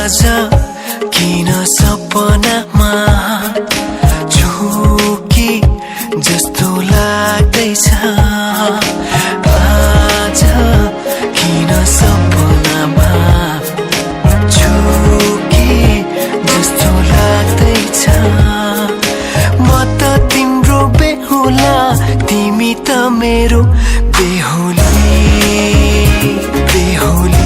आज किन सपनामा झुकी जस्तो लाग्दैछ। आज किन सपनामा झुकी जस्तो लाग्दैछ। म त तिम्रो बेहुला, तिमी त मेरो बेहुली। बेहुली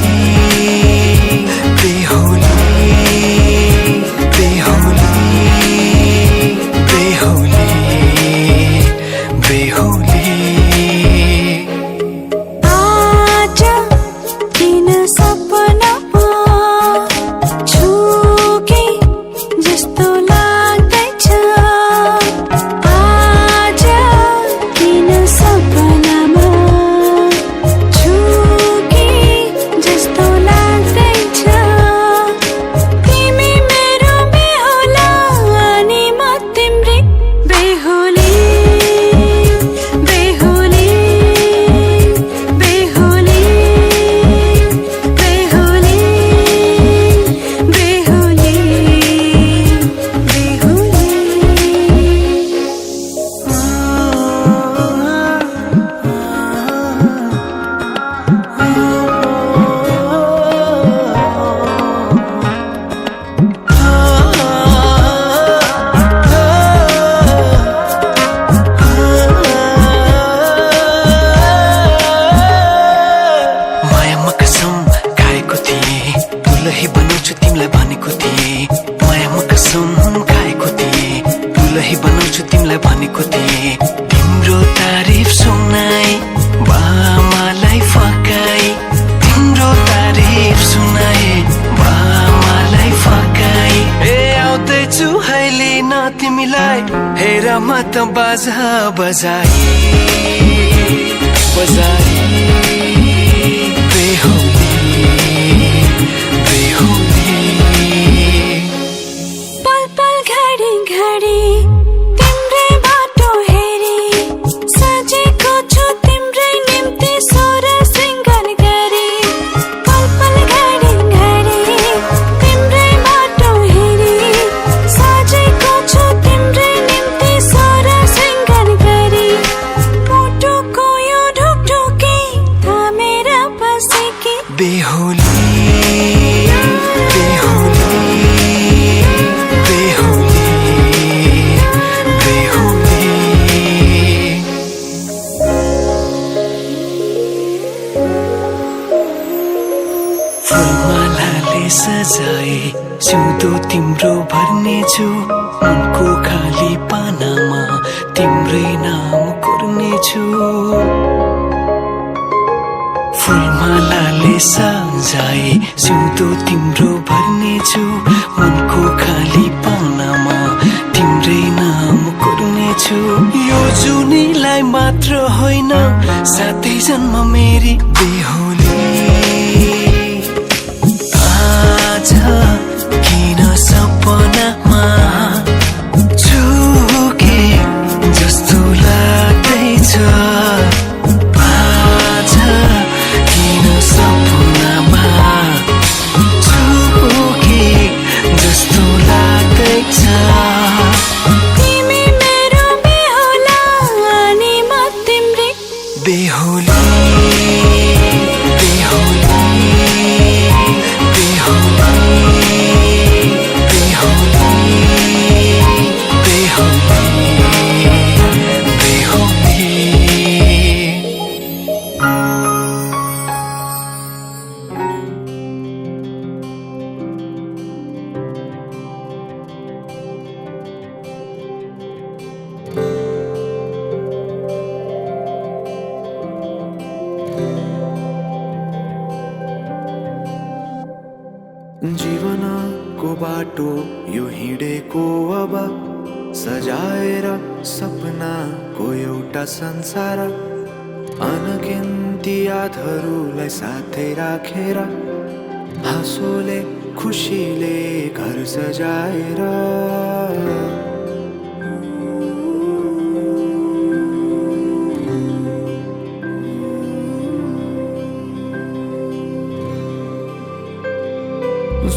भनेको थिए। तिम्रो तारिफ सुनाई बामालाई फकाई, तिम्रो तारिफ सुनाई बामालाई फकाई। ए आउँदैछु अहिले न तिमीलाई हेर म त बाजा बजाई बजाई। बेहुली बेहुली पल पल घडी घडी बेहुली बेहुली बेहुली बेहुली। फुलमालाले सजाए सिउँदो तिम्रो भर्नेछु, उनको खाली पानामा तिम्रै नाम कोर्नेछु। फुलमालाले सजाए सिउँदो तिम्रो भर्नेछु, मनको खाली पानामा तिम्रै नाम कोर्नेछु। यो जुनीलाई मात्र होइन सातै जन्म मेरी बेहुली। आज किन सपनामा झुके जस्तो लाग्दैछ। बेहुली जीवनको बाटो यो हिँडेको अब सजाएर सपनाको एउटा संसार। अनगिन्ती यादहरूलाई साथै राखेर हाँसोले खुसीले घर सजाएर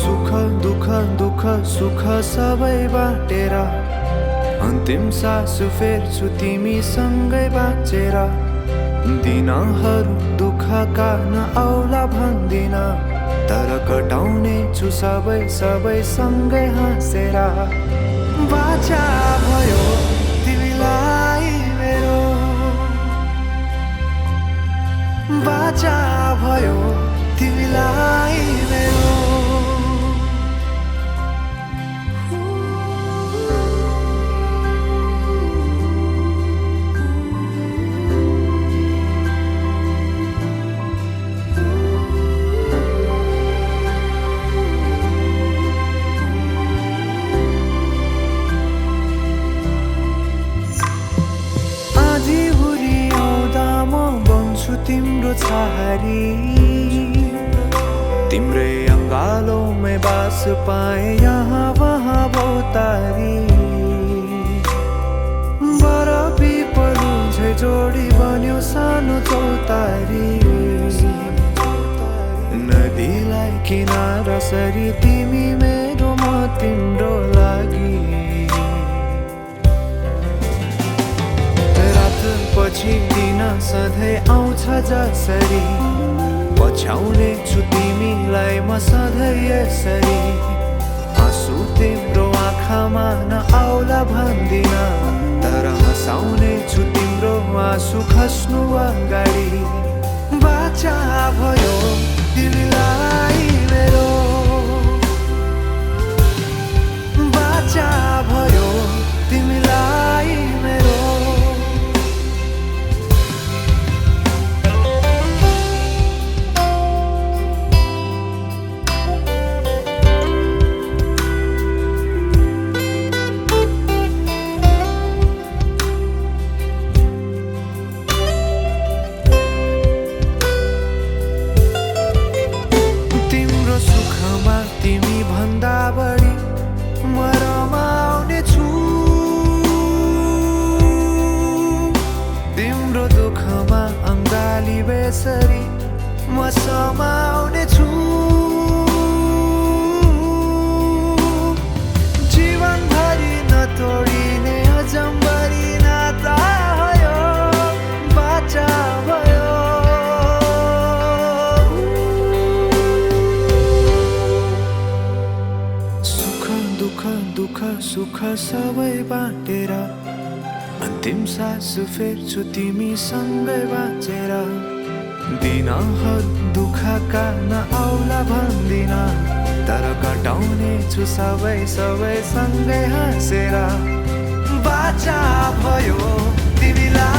सुख दुःख दुःख सुख सबै बाटेर अन्तिम सास फेर्छु तिमीसँगै बाँचेर दिनहरू दुःखका नआउला भन्दिन तर कटाउने छु सबै सबै सँगै हाँसेर बाचा भयो तिमीलाई मेरो बाचा भयो तिमीलाई मेरो तिम्रो छहारी तिम्रै अङ्गालोमै बास पाए यहाँ वहाँ बहुतारी बर पिपलु झै जोडी बन्यो सानो चौतारी नदीलाई किनारा सरी तिमी मेरो म तिम्रो लागि पछि दिन सधैँ आउँछ जसरी पछ्याउने छु तिमीलाई म सधैँ यसरी आँसु तिम्रो आँखामा नआउला भन्दिन तर हँसाउने छु तिम्रो आँसु खस्नु अगाडि बाचा भयो तिमीलाई मेरो बाचा भयो तिमीलाई मेरो बेसरी म समाउने छु जीवनभरि नतोडिने अजम्बरी नाता भयो बाचा भयो सुख दुःख दुःख सुख सबै बाटेर अन्तिम सास फेर्छु तिमीसँगै बाँचेर दिनहरू दुःखका नआउला भन्दिन तर कटाउने छु सबै सबै सँगै हाँसेर बाचा भयो तिमीलाई